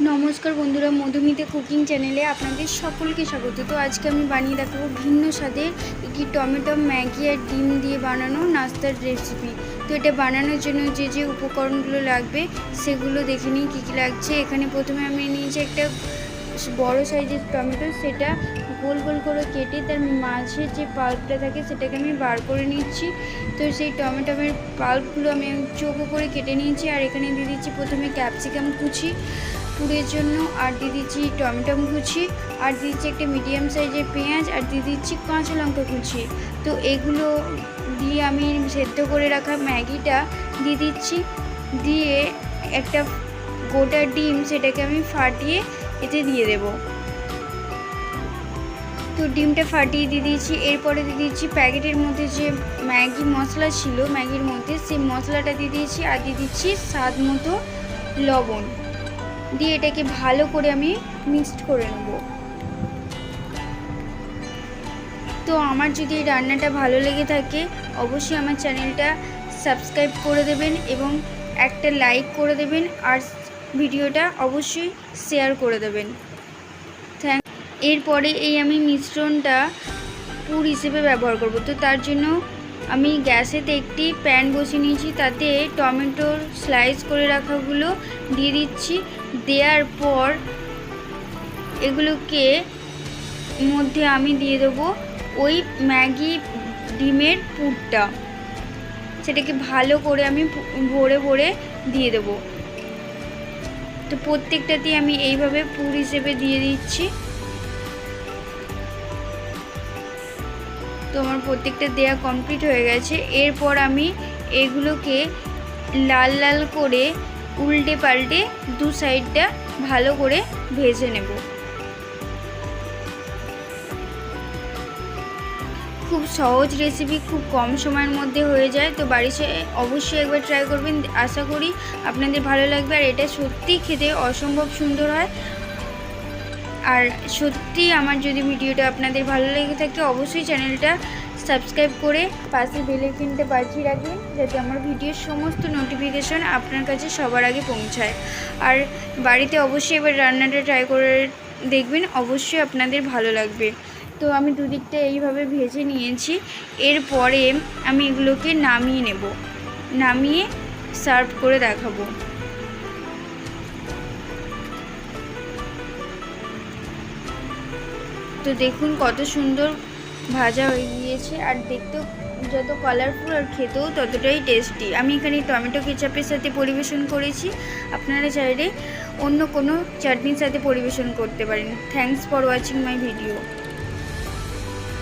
नमस्कार बंधुरा मधुमिता कुकिंग चैनेले आपनादेर सकलके स्वागत। तो आज के आमी बानिये देखाबो भिन्न स्वादेर कि टमेटो मैगी और डिम दिए बानानो नास्तार रेसिपि। तो एटा बानानोर जोन्नो जे जे उपकरणगुलो लागबे सेगुलो देखे निई कि कि लागछे। एखाने प्रथमे आमी नियेछि एकटा बड़ो साइजेर टमेटो, सेटा गोल गोल करे केटे तार माझे जे पाल्पटा थाके सेटाके आमी बार करे निচ্ছি। तो सेई टमेटोमेर पाल्पगुलो आमी चौको करे केटे निয়েছি। আর এখানে দিয়ে দিচ্ছি প্রথমে ক্যাপসিকাম কুচি পুরের জন্য, আর দিয়ে দিচ্ছি টমেটো কুচি, আর দিয়ে দিচ্ছি একটা মিডিয়াম সাইজের পেঁয়াজ, আর দিয়ে দিচ্ছি কাঁচা লঙ্কা কুচি। তো এগুলো দিয়ে আমি সেদ্ধ করে রাখা ম্যাগিটা দিয়ে দিচ্ছি, দিয়ে একটা গোটা ডিম সেটাকে আমি ফাটিয়ে এতে দিয়ে দেব। তো ডিমটা ফাটিয়ে দিয়ে দিয়েছি। এরপরে দিয়ে দিচ্ছি প্যাকেটের মধ্যে যে ম্যাগি মশলা ছিল ম্যাগির মধ্যে, সেই মশলাটা দিয়ে দিয়েছি, আর দিয়ে দিচ্ছি স্বাদ মতো লবণ দিয়ে এটাকে ভালো করে আমি মিক্সড করে নেব। তো আমার যদি এই রান্নাটা ভালো লেগে থাকে অবশ্যই আমার চ্যানেলটা সাবস্ক্রাইব করে দেবেন এবং একটা লাইক করে দেবেন, আর ভিডিওটা অবশ্যই শেয়ার করে দেবেন। এরপরে এই আমি মিশ্রণটা পুর হিসেবে ব্যবহার করব। তো তার জন্য আমি গ্যাসেতে একটি প্যান বসিয়ে নিয়েছি, তাতে টমেটোর স্লাইস করে রাখাগুলো দিয়ে দিচ্ছি। দেওয়ার পর এগুলোকে মধ্যে আমি দিয়ে দেবো ওই ম্যাগি ডিমের পুরটা, সেটাকে ভালো করে আমি ভরে ভরে দিয়ে দেবো। তো প্রত্যেকটাতেই আমি এইভাবে পুর হিসেবে দিয়ে দিচ্ছি। তো আমার প্রত্যেকটা দেয়া কমপ্লিট হয়ে গেছে। এরপর আমি এগুলোকে লাল লাল করে উল্টে পাল্টে দু সাইডটা ভালো করে ভেজে নেব। খুব সহজ রেসিপি, খুব কম সময়ের মধ্যে হয়ে যায়। তো বাড়িতে অবশ্যই একবার ট্রাই করবেন, আশা করি আপনাদের ভালো লাগবে। আর এটা সত্যিই খেতে অসম্ভব সুন্দর হয়। আর সত্যি আমার যদি ভিডিওটা আপনাদের ভালো লেগে থাকে অবশ্যই চ্যানেলটা সাবস্ক্রাইব করে পাশে বেল আইকনটা বাজিয়ে রাখবেন, যাতে আমার ভিডিওর সমস্ত নোটিফিকেশন আপনার কাছে সবার আগে পৌঁছায়। আর বাড়িতে অবশ্যই এবার রান্নাটা ট্রাই করে দেখবেন, অবশ্যই আপনাদের ভালো লাগবে। তো আমি দুদিকটা এইভাবে ভেজে নিয়েছি। এরপরে আমি এগুলোকে নামিয়ে নেব, নামিয়ে সার্ভ করে দেখাবো। তো দেখুন কত সুন্দর ভাজা হয়ে গিয়েছে, আর দেখতেও যত কালারফুল আর খেতেও ততটাই টেস্টি। আমি এখানে টমেটো কেচাপের সাথে পরিবেশন করেছি, আপনারা চাইলে অন্য কোনো চাটনির সাথে পরিবেশন করতে পারেন। Thanks for watching my video.